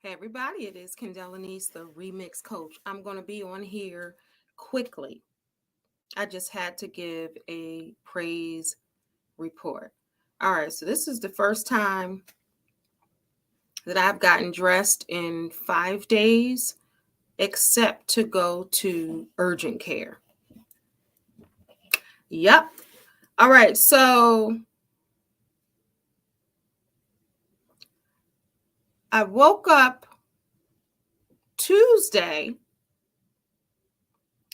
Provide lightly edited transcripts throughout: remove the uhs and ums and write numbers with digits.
Hey everybody, it is Kendell Lenice, the remix coach. I'm going to be on here quickly. I just had to give a praise report. All right, so this is the first time that I've gotten dressed in 5 days, except to go to urgent care. Yep. All right, so I woke up Tuesday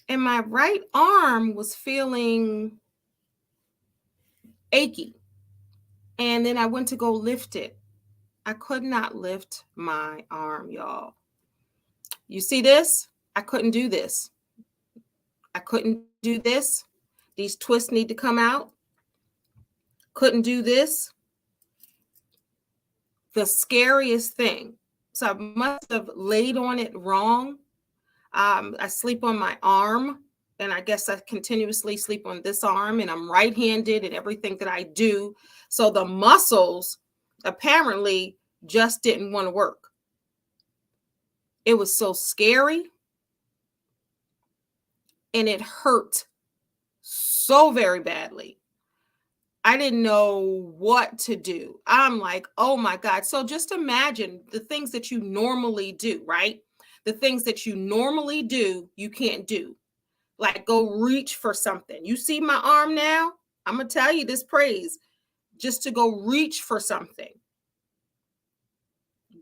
and my right arm was feeling achy. And then I went to go lift it. I could not lift my arm, y'all. You see this? I couldn't do this. I couldn't do this. These twists need to come out. Couldn't do this. The scariest thing. So I must have laid on it wrong. I sleep on my arm, and I guess I continuously sleep on this arm, and I'm right-handed in everything that I do. So the muscles apparently just didn't want to work. It was so scary, and it hurt so very badly. I didn't know what to do. I'm like, oh my God. So just imagine the things that you normally do, right? The things that you normally do, you can't do. Like go reach for something. You see my arm now? I'm going to tell you this praise just to go reach for something.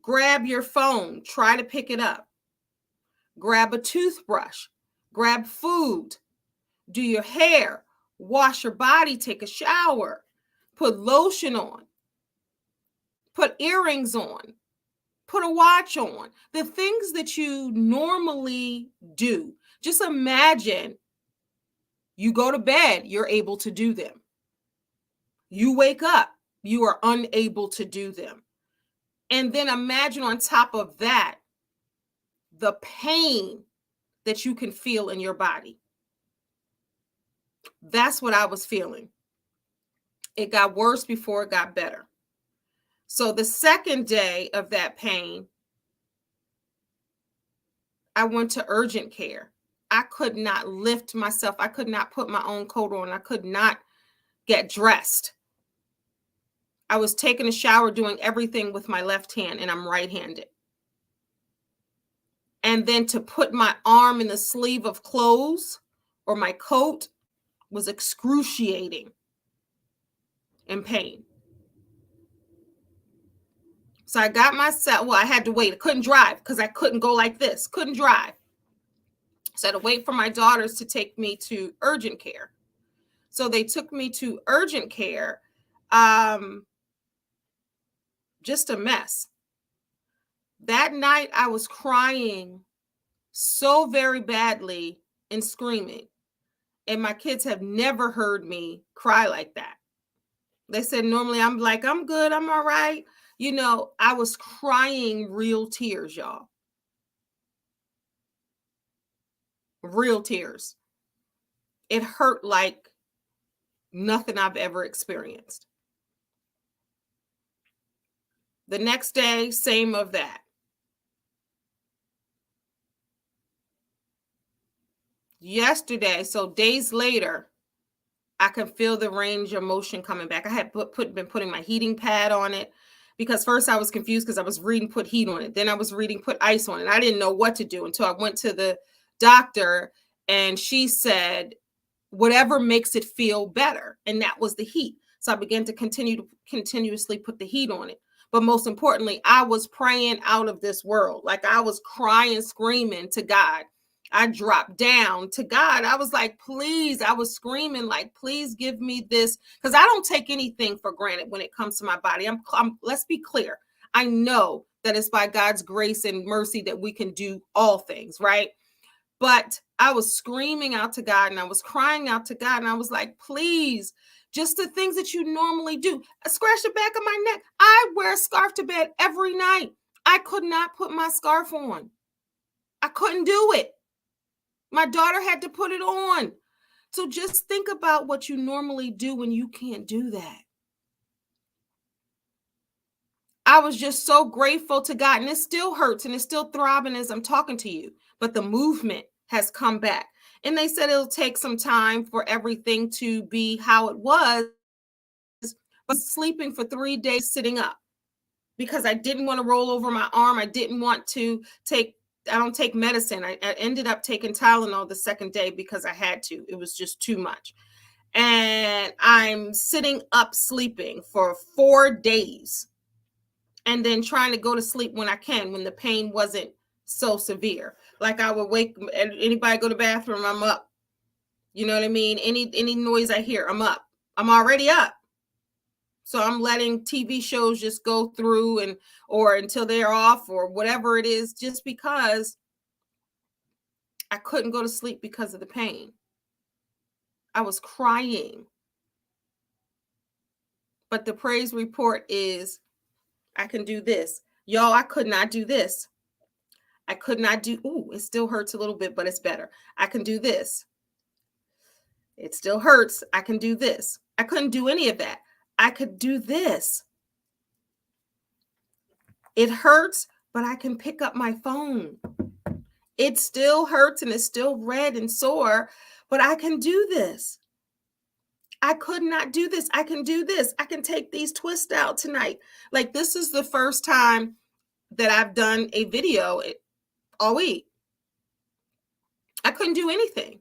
Grab your phone, try to pick it up. Grab a toothbrush, grab food, do your hair, wash your body, take a shower, put lotion on, put earrings on, put a watch on. The things that you normally do. Just imagine you go to bed, you're able to do them. You wake up, you are unable to do them. And then imagine on top of that, the pain that you can feel in your body. That's what I was feeling. It got worse before it got better. So the second day of that pain, I went to urgent care. I could not lift myself. I could not put my own coat on. I could not get dressed. I was taking a shower, doing everything with my left hand, and I'm right-handed. And then to put my arm in the sleeve of clothes or my coat was excruciating in pain. So I got myself, I had to wait. I couldn't drive because I couldn't go like this. Couldn't drive. So I had to wait for my daughters to take me to urgent care. So they took me to urgent care. Just a mess. That night I was crying so very badly and screaming. And my kids have never heard me cry like that. They said normally I'm like, I'm good, I'm all right. You know, I was crying real tears, y'all. Real tears. It hurt like nothing I've ever experienced. The next day, same of that. Yesterday, so days later, I can feel the range of motion coming back. I had been putting my heating pad on it because first I was confused because I was reading put heat on it. Then I was reading put ice on it. I didn't know what to do until I went to the doctor and she said, whatever makes it feel better. And that was the heat. So I began to continuously put the heat on it. But most importantly, I was praying out of this world. Like I was crying, screaming to God. I dropped down to God. I was like, please, I was screaming like, please give me this. Because I don't take anything for granted when it comes to my body. Let's be clear. I know that it's by God's grace and mercy that we can do all things, right? But I was screaming out to God and I was crying out to God. And I was like, please, just the things that you normally do. I scratch the back of my neck. I wear a scarf to bed every night. I could not put my scarf on. I couldn't do it. My daughter had to put it on. So just think about what you normally do when you can't do that. I was just so grateful to God, and it still hurts and it's still throbbing as I'm talking to you, but the movement has come back. And they said it'll take some time for everything to be how it was, but sleeping for 3 days sitting up because I didn't want to roll over my arm. I didn't want to I don't take medicine. I ended up taking Tylenol the second day because I had to. It was just too much. And I'm sitting up sleeping for 4 days and then trying to go to sleep when I can, when the pain wasn't so severe. Like I would wake, anybody go to the bathroom, I'm up. You know what I mean? Any noise I hear, I'm up. I'm already up. So I'm letting TV shows just go through or until they're off or whatever it is, just because I couldn't go to sleep because of the pain. I was crying. But the praise report is I can do this. Y'all, I could not do this. I could not do, it still hurts a little bit, but it's better. I can do this. It still hurts. I can do this. I couldn't do any of that. I could do this. It hurts, but I can pick up my phone. It still hurts and it's still red and sore, but I can do this. I could not do this. I can do this. I can take these twists out tonight. Like, this is the first time that I've done a video all week. I couldn't do anything.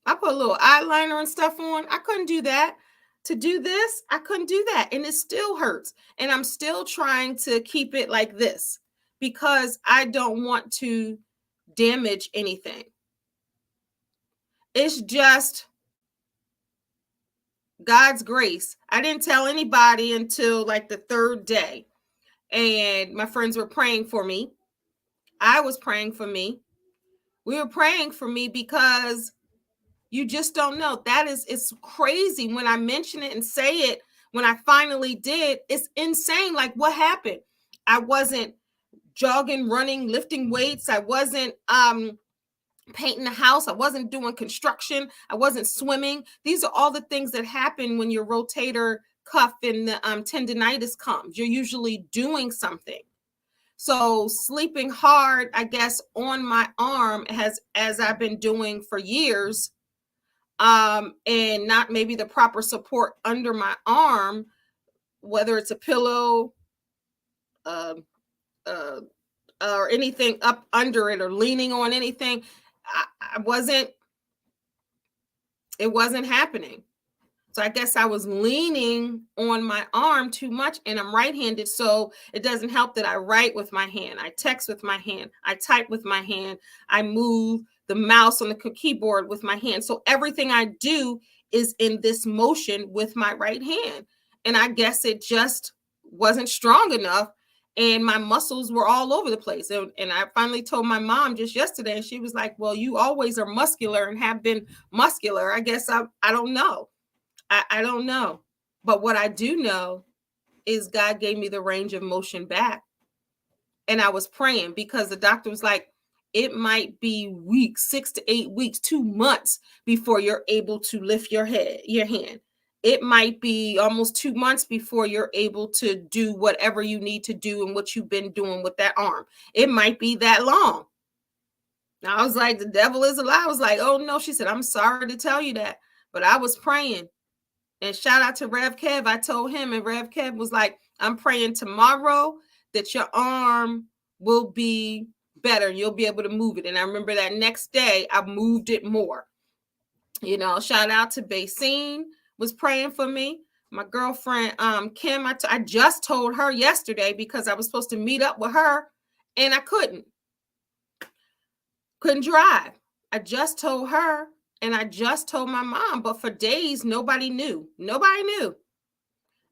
I put a little eyeliner and stuff on. I couldn't do that. To do this, I couldn't do that. And it still hurts. And I'm still trying to keep it like this because I don't want to damage anything. It's just God's grace. I didn't tell anybody until like the third day. And my friends were praying for me. I was praying for me. We were praying for me because you just don't know. It's crazy when I mention it and say it. When I finally did, it's insane. Like, what happened? I wasn't jogging, running, lifting weights. I wasn't painting the house. I wasn't doing construction. I wasn't swimming. These are all the things that happen when your rotator cuff and the tendonitis comes. You're usually doing something. So sleeping hard, I guess, on my arm as I've been doing for years, and not maybe the proper support under my arm, whether it's a pillow, or anything up under it or leaning on anything, it wasn't happening. So I guess I was leaning on my arm too much, and I'm right-handed, so it doesn't help that I write with my hand, I text with my hand, I type with my hand, I move the mouse on the keyboard with my hand. So everything I do is in this motion with my right hand. And I guess it just wasn't strong enough, and my muscles were all over the place. And I finally told my mom just yesterday, and she was like, well, you always are muscular and have been muscular. I guess I don't know. I don't know. But what I do know is God gave me the range of motion back. And I was praying because the doctor was like, it might be weeks, 6 to 8 weeks, 2 months before you're able to lift your hand. It might be almost 2 months before you're able to do whatever you need to do and what you've been doing with that arm. It might be that long. Now, I was like, the devil is a lie. I was like, oh no. She said, I'm sorry to tell you that, but I was praying. And shout out to Rev Kev. I told him, and Rev Kev was like, I'm praying tomorrow that your arm will be better and you'll be able to move it. And I remember that next day I moved it more. You know, shout out to Basine was praying for me. My girlfriend, Kim, I just told her yesterday because I was supposed to meet up with her and I couldn't drive. I just told her. And I just told my mom, but for days, nobody knew. Nobody knew.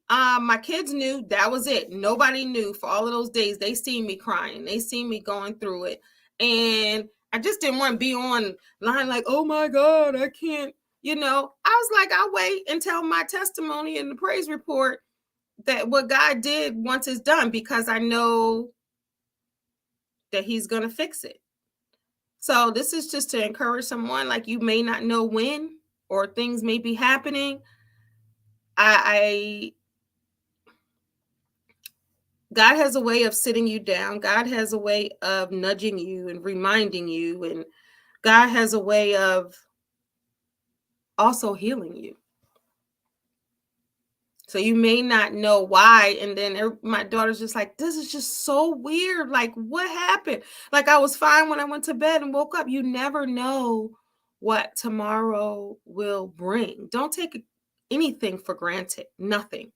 My kids knew. That was it. Nobody knew for all of those days. They seen me crying. They seen me going through it. And I just didn't want to be online like, oh my God, I can't, I was like, I'll wait until my testimony and the praise report that what God did once it's done, because I know that he's going to fix it. So this is just to encourage someone, like, you may not know when or things may be happening. I God has a way of sitting you down. God has a way of nudging you and reminding you. And God has a way of also healing you. So you may not know why. And then my daughter's just like, this is just so weird. Like, what happened? Like, I was fine when I went to bed and woke up. You never know what tomorrow will bring. Don't take anything for granted. Nothing.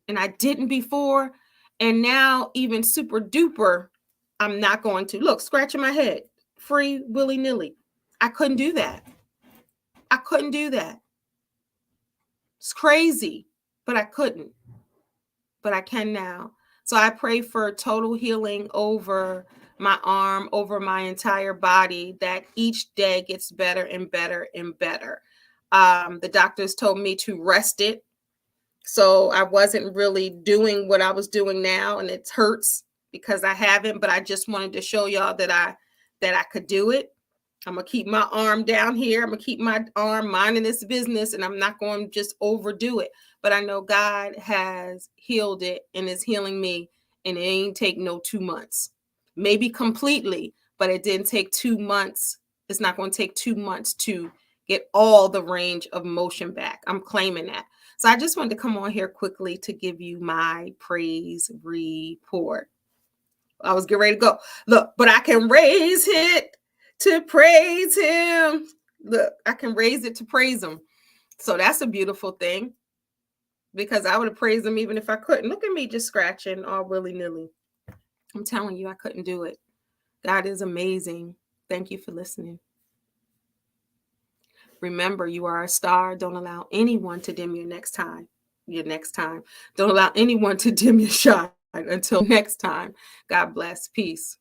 And I didn't before. And now, even super duper, I'm not going to. Look, scratching my head, free willy nilly. I couldn't do that. I couldn't do that. It's crazy, but I couldn't. But I can now. So I pray for total healing over my arm, over my entire body, that each day gets better and better and better. The doctors told me to rest it. So I wasn't really doing what I was doing now, and it hurts because I haven't, but I just wanted to show y'all that I could do it. I'm going to keep my arm down here. I'm going to keep my arm minding this business, and I'm not going to just overdo it. But I know God has healed it and is healing me, and it ain't take no 2 months. Maybe completely, but it didn't take 2 months. It's not going to take 2 months to get all the range of motion back. I'm claiming that. So I just wanted to come on here quickly to give you my praise report. I was getting ready to go. Look, but I can raise it to praise him. Look, I can raise it to praise him. So that's a beautiful thing, because I would have praised him even if I couldn't. Look at me just scratching all willy-nilly. I'm telling you, I couldn't do it. God is amazing. Thank you for listening. Remember, you are a star. Don't allow anyone to dim your next time. Don't allow anyone to dim your shine. Until next time, God bless. Peace.